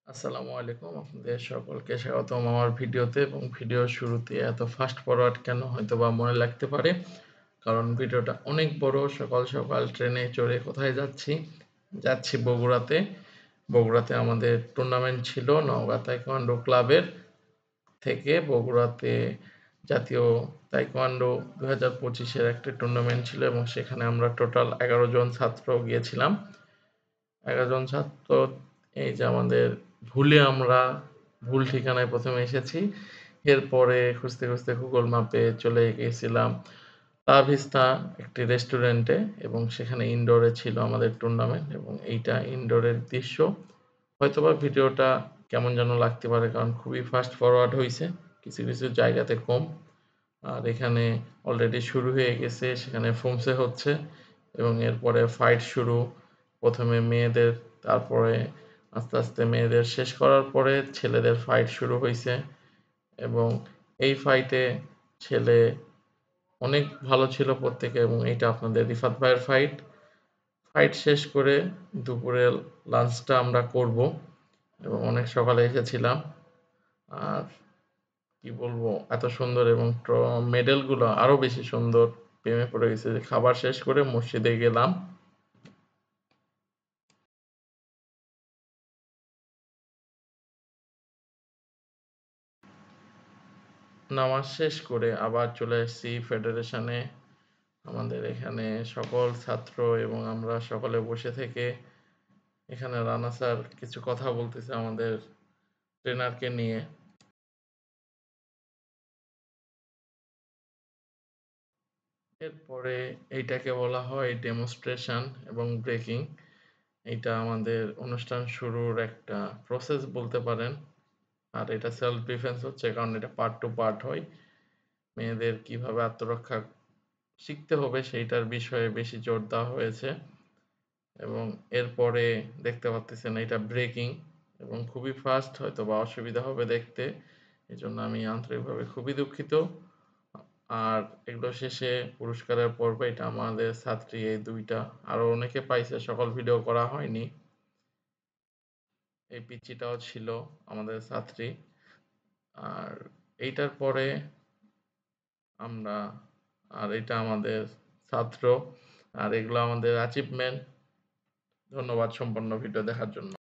আসসালামু আলাইকুম। আপনাদের সকলকে স্বাগতম আমার ভিডিওতে এবং ভিডিওর শুরুতে এত ফাস্ট ফরওয়ার্ড কেন হয়তোবা মনে লাগতে পারে। কারণ ভিডিওটা অনেক বড়। সকাল, সকাল ট্রেনে চড়ে কোথায় যাচ্ছি? যাচ্ছি বগুড়াতে। বগুড়াতে আমাদের টুর্নামেন্ট ছিল নওগাঁ তাইকোয়ান্ডো ক্লাবের থেকে বগুড়াতে জাতীয় তাইকোয়ান্ডো ২০২৫ এর একটা টুর্নামেন্ট ছিল এবং সেখানে আমরা টোটাল ১১ জন ছাত্র গিয়েছিলাম। ১১ জন ছাত্র এই যে আমাদের আমরা ভুল ঠিকানায় ১ম এ এসেছি। এরপরে খুঁজতে, খুঁজতে গুগল ম্যাপে চলে গেছিলাম লা ভিস্তা একটি রেস্টুরেন্টে এবং সেখানে ইনডোরে ছিল আমাদের টুর্নামেন্ট এবং এইটা ইনডোরের দৃশ্য। হয়তোবা ভিডিওটা কেমন যেন লাগতে পারে কারণ খুবই ফাস্ট ফরওয়ার্ড হইছে। কিছু, কিছু জায়গাতে কম। আর এখানে অলরেডি শুরু হয়ে গেছে। সেখানে ফোমসে হচ্ছে এবং এরপরে ফাইট শুরু। ১ম এ মেয়েদের, তারপরে আস্তে, আস্তে মেয়েদের শেষ করার পরে ছেলেদের ফাইট শুরু হইছে এবং এই ফাইটে ছেলে অনেক ভালো ছিল প্রত্যেকে এবং এইটা আপনাদের রিফাত ভাইয়ের ফাইট। ফাইট শেষ করে দুপুরের লাঞ্চটা আমরা করব এবং অনেক সকালে এসেছিলাম। আর কি বলবো এত সুন্দর এবং মেডেলগুলো আরো বেশি সুন্দর। প্রেমে পড়ে গেছি যে খাবার শেষ করে মসজিদে গেলাম। নামাজ শেষ করে আবার চলে এসেছি ফেডারেশনে। আমাদের এখানে সকল ছাত্র এবং আমরা সকলে বসে থেকে এখানে রানা স্যার কিছু কথা বলতেছে আমাদের ট্রেনারকে নিয়ে। এরপরে এইটাকে বলা হয় ডেমনস্ট্রেশন এবং ব্রেকিং। এইটা আমাদের অনুষ্ঠান শুরুর একটা প্রসেস বলতে পারেন। আর এটা সেলফ ডিফেন্স হচ্ছে কারণ এটা পার্ট টু পার্ট হয়। মেয়েদের কিভাবে আত্মরক্ষা শিখতে হবে সেইটার বিষয়ে বেশি জোর দেওয়া হয়েছে এবং এরপরে দেখতে পাচ্ছেন এটা ব্রেকিং এবং খুবই ফাস্ট হয়তো বা অসুবিধা হবে দেখতে। এজন্য আমি আন্তরিকভাবে খুবই দুঃখিত। আর এগুলো শেষে পুরস্কারের পর্ব এটা আমাদের ছাত্রী এই দুইটা, আরো অনেকে পাইছে, সকল ভিডিও করা হয়নি। এই পিচ্চিটাও ছিল আমাদের ছাত্রী। আর এইটার পরে আমরা, আর এটা আমাদের ছাত্র, আর এগুলো আমাদের অ্যাচিভমেন্ট। ধন্যবাদ সম্পূর্ণ ভিডিও দেখার জন্য।